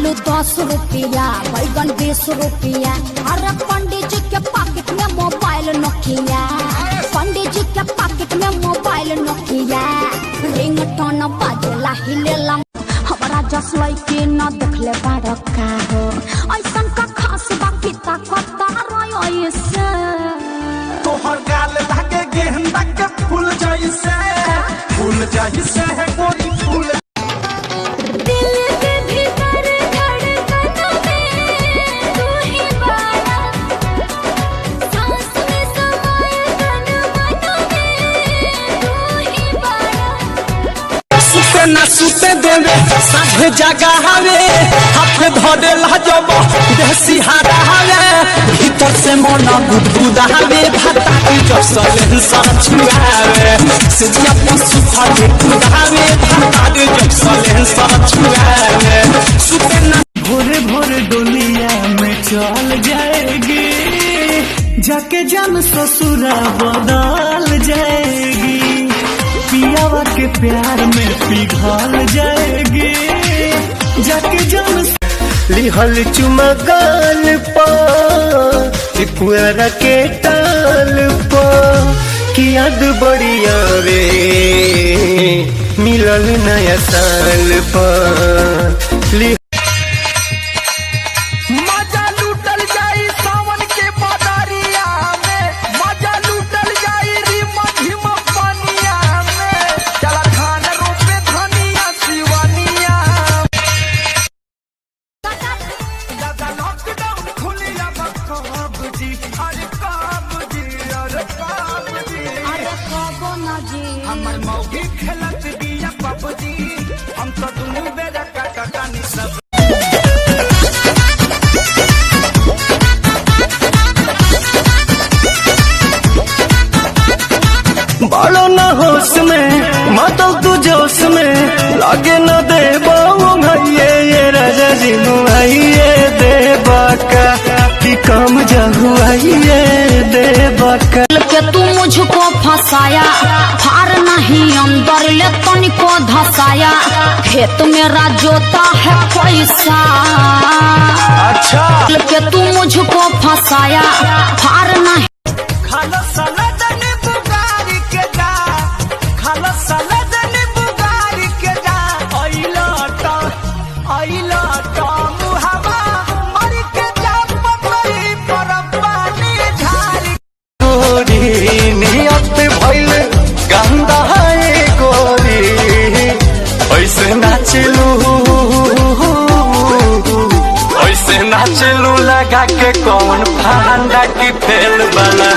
आलू 10 रुपया, बैगन 20 रुपया। अरे पंडित जी के पॉकेट में मोबाइल नोकिया, पंडित जी के पॉकेट में मोबाइल नोकिया। रिंगटोन बाजेला हिलेला, हमारा जस लइके न देखले बाड़ का हो। ऐसन का खास बाकी ताकत रयो से तोहर गाल लागे गेंदा के फूल जैसे, फूल जैसे है कोई फूल। दिल के भीतर धड़कन में तू ही बाड़ा, सांस में समाए तन मन में तू ही बाड़ा। सुते न सुते देवे साढ़े जगह हवे, हाथ धरे लाजब देसी हारा हवे। भीतर से मन गुदगुदावे, भाता की जसल सर छुआवे। सिजिया पशु फटे गुदावे, भाता की जसल सर छुआवे। सुते न भोरे भोरे डोलिया में चल जाएगी, जाके जन ससुरा बदल जाएगी। पियावा के प्यार में पिघल जाएगी, जाके जन लिहल चुमा गाल पा पुअरा के टाल पा की याद बढ़िया रे मिलल नया साल पा। मजा लूटल जाई सावन के बादरिया में, मजा लूटल जाई रिम झिम पनिया में। चला खान रोपे धनिया सिवानिया। दादा लॉकडाउन खुलिया कब जी, अरे कब जी, अरे कब जी। अरे कबो ना जी, हमर मौगी खेलत बिया पबजी, हम तो दुनू बेरा काटानी सब। बालो न होश में मातल तू जोश में, लागे न दे बाऊ भैये ये राजा जी मुआइए दे बाका की काम जहुआइए दे बाका। के तू मुझको फंसाया, हार नहीं अंदर ले तनिको धसाया। खेत मेरा जोता है पैसा, अच्छा के तू मुझको फंसाया, हार नहीं। खालो सलाद नींबू गारी के जा, खालो सलाद नींबू गारी के जा। आइला टा मुहावा मर के जा पकड़ी पर पानी झारी। गोरी नियत भइल गंदा है गोरी, ऐसे नाचलू ऐसे नाचलू लगा के कौन फांडा की फेल वाला।